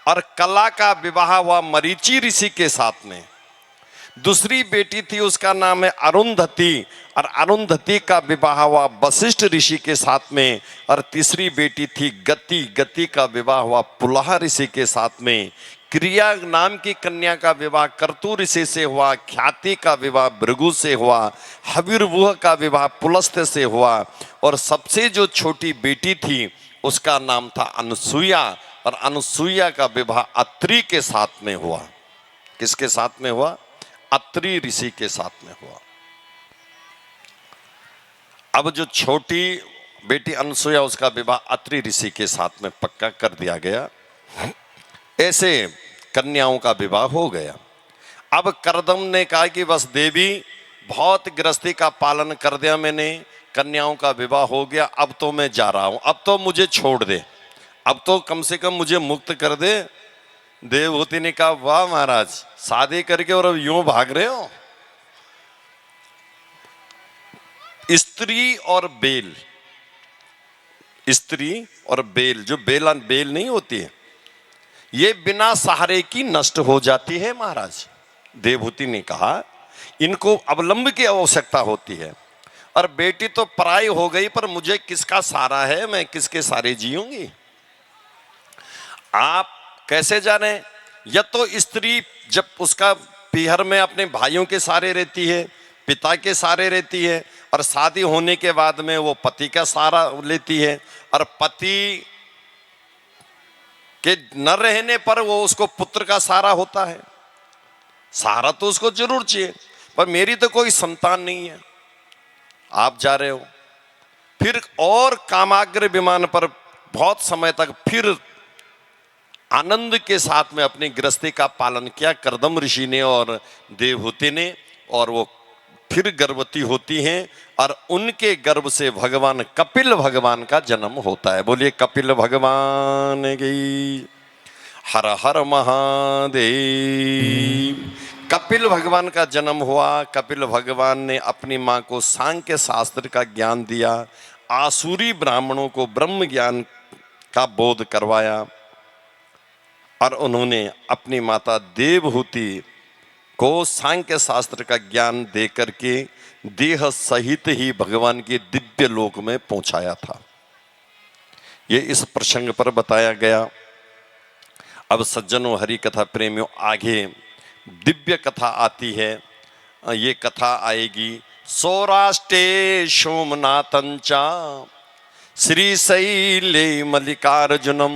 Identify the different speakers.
Speaker 1: और कला का विवाह हुआ मरीचि ऋषि के साथ में। दूसरी बेटी थी, उसका नाम है अरुंधति, और अरुंधति का विवाह हुआ वशिष्ठ ऋषि के साथ में। और तीसरी बेटी थी गति, गति का विवाह हुआ पुलह ऋषि के साथ में। क्रिया नाम की कन्या का विवाह कर्तु ऋषि से हुआ। ख्याति का विवाह भृगु से हुआ। हविर्वुह का विवाह पुलस्त्य से हुआ। और सबसे जो छोटी बेटी थी उसका नाम था अनुसुईया, और अनुसुईया का विवाह अत्रि के साथ में हुआ। किसके साथ में हुआ? अत्रि ऋषि के साथ में हुआ। अब जो छोटी बेटी अनुसुईया, उसका विवाह अत्रि ऋषि के साथ में पक्का कर दिया गया। ऐसे कन्याओं का विवाह हो गया। अब करदम ने कहा कि बस देवी, बहुत गृहस्थी का पालन कर दिया मैंने, कन्याओं का विवाह हो गया, अब तो मैं जा रहा हूं, अब तो मुझे छोड़ दे, अब तो कम से कम मुझे मुक्त कर दे। देवहूति ने कहा, वाह महाराज, शादी करके और अब यूं भाग रहे हो। स्त्री और बेल, स्त्री और बेल, जो बेल नहीं होती है, ये बिना सहारे की नष्ट हो जाती है महाराज। देवहूति ने कहा, इनको अवलंब की आवश्यकता होती है, और बेटी तो पराई हो गई, पर मुझे किसका सहारा है, मैं किसके सहारे जीऊंगी। आप कैसे जाने? या तो स्त्री जब उसका पीहर में अपने भाइयों के सहारे रहती है, पिता के सहारे रहती है, और शादी होने के बाद में वो पति का सहारा लेती है, और पति के न रहने पर वो उसको पुत्र का सहारा होता है। सहारा तो उसको जरूर चाहिए, पर मेरी तो कोई संतान नहीं है, आप जा रहे हो। फिर और कामाग्र विमान पर बहुत समय तक फिर आनंद के साथ में अपनी गृहस्थी का पालन किया करदम ऋषि ने और देवहूति ने, और वो फिर गर्भवती होती हैं, और उनके गर्भ से भगवान कपिल भगवान का जन्म होता है। बोलिए कपिल भगवान की हर हर महादेव। कपिल भगवान का जन्म हुआ। कपिल भगवान ने अपनी मां को सांख्य शास्त्र का ज्ञान दिया, आसुरी ब्राह्मणों को ब्रह्म ज्ञान का बोध करवाया, और उन्होंने अपनी माता देवहूति को सांख्य शास्त्र का ज्ञान दे करके देह सहित ही भगवान के दिव्य लोक में पहुंचाया था। ये इस प्रसंग पर बताया गया। अब सज्जनों, हरि कथा प्रेमियों, आगे दिव्य कथा आती है। ये कथा आएगी सौराष्ट्रे सोमनाथंचा श्रीशैले मल्लिकार्जुनम